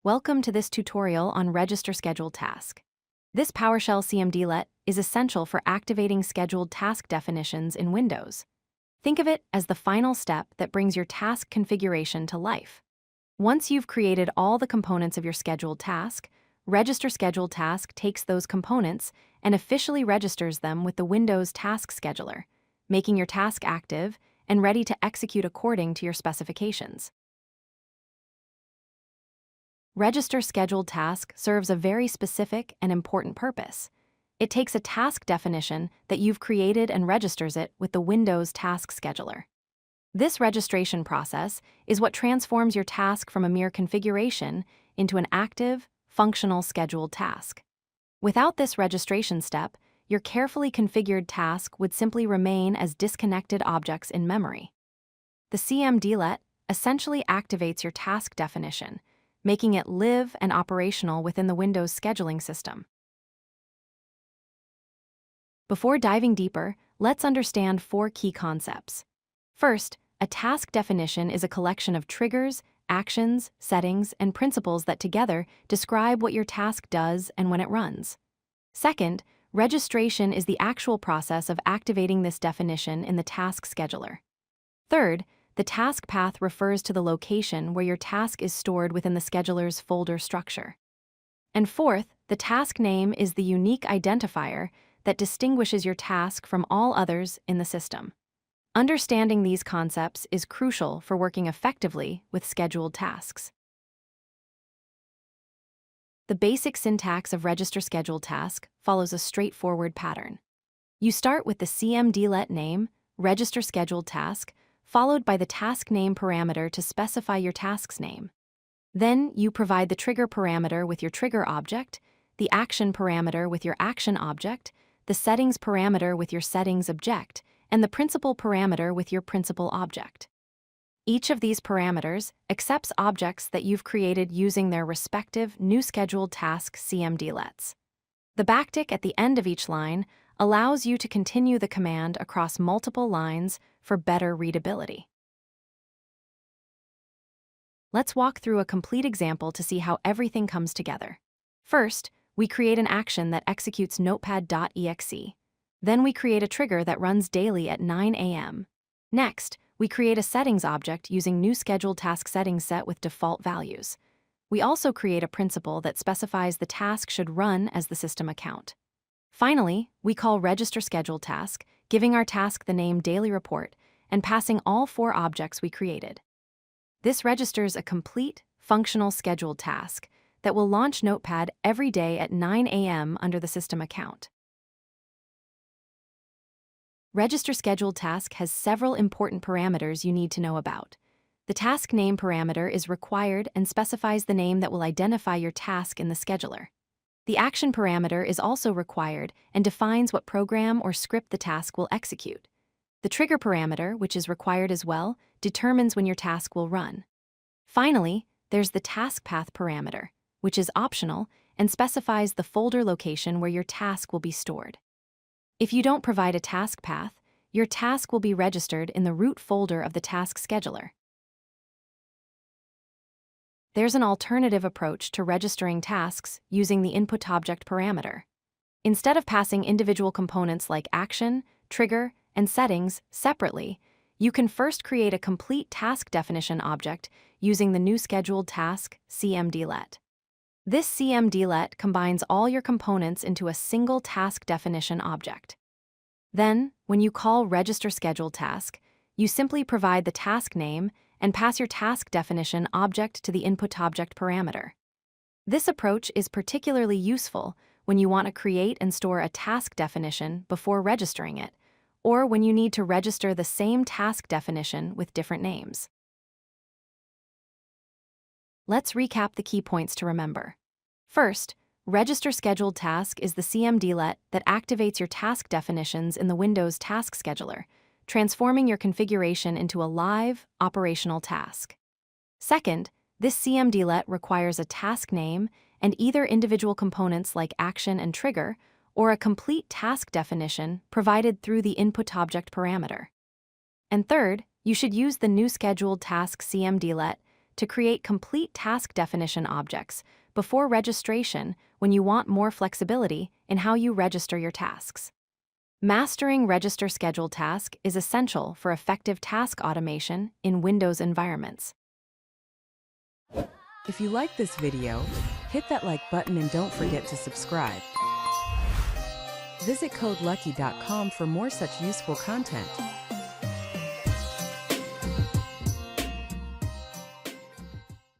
Welcome to this tutorial on Register-ScheduledTask. This PowerShell cmdlet is essential for activating scheduled task definitions in Windows. Think of it as the final step that brings your task configuration to life. Once you've created all the components of your scheduled task, Register-ScheduledTask takes those components and officially registers them with the Windows Task Scheduler, making your task active and ready to execute according to your specifications. Register-ScheduledTask serves a very specific and important purpose. It takes a task definition that you've created and registers it with the Windows Task Scheduler. This registration process is what transforms your task from a mere configuration into an active, functional scheduled task. Without this registration step, your carefully configured task would simply remain as disconnected objects in memory. The cmdlet essentially activates your task definition, making it live and operational within the Windows scheduling system. Before diving deeper, let's understand 4 key concepts. First, a task definition is a collection of triggers, actions, settings, and principles that together describe what your task does and when it runs. Second, registration is the actual process of activating this definition in the task scheduler. Third, the task path refers to the location where your task is stored within the scheduler's folder structure. And fourth, the task name is the unique identifier that distinguishes your task from all others in the system. Understanding these concepts is crucial for working effectively with scheduled tasks. The basic syntax of Register-ScheduledTask follows a straightforward pattern. You start with the cmdlet name, Register-ScheduledTask, followed by the task name parameter to specify your task's name. Then you provide the trigger parameter with your trigger object, the action parameter with your action object, the settings parameter with your settings object, and the principal parameter with your principal object. Each of these parameters accepts objects that you've created using their respective new scheduled task cmdlets. The backtick at the end of each line allows you to continue the command across multiple lines for better readability. Let's walk through a complete example to see how everything comes together. First, we create an action that executes notepad.exe. Then we create a trigger that runs daily at 9 a.m. Next, we create a settings object using new scheduled task settings set with default values. We also create a principal that specifies the task should run as the system account. Finally, we call Register-ScheduledTask, giving our task the name Daily Report and passing all 4 objects we created. This registers a complete, functional scheduled task that will launch Notepad every day at 9 a.m. under the system account. Register-ScheduledTask has several important parameters you need to know about. The task name parameter is required and specifies the name that will identify your task in the scheduler. The action parameter is also required and defines what program or script the task will execute. The trigger parameter, which is required as well, determines when your task will run. Finally, there's the task path parameter, which is optional and specifies the folder location where your task will be stored. If you don't provide a task path, your task will be registered in the root folder of the task scheduler. There's an alternative approach to registering tasks using the InputObject parameter. Instead of passing individual components like action, trigger, and settings separately, you can first create a complete task definition object using the new scheduled task cmdlet. This cmdlet combines all your components into a single task definition object. Then, when you call Register-ScheduledTask, you simply provide the task name and pass your task definition object to the InputObject parameter. This approach is particularly useful when you want to create and store a task definition before registering it, or when you need to register the same task definition with different names. Let's recap the key points to remember. First, Register-ScheduledTask is the cmdlet that activates your task definitions in the Windows Task Scheduler, transforming your configuration into a live, operational task. Second, this cmdlet requires a task name and either individual components like action and trigger, or a complete task definition provided through the InputObject parameter. And third, you should use the new scheduled task cmdlet to create complete task definition objects before registration when you want more flexibility in how you register your tasks. Mastering Register-ScheduledTask is essential for effective task automation in Windows environments. If you like this video, hit that like button and don't forget to subscribe. Visit codelucky.com for more such useful content.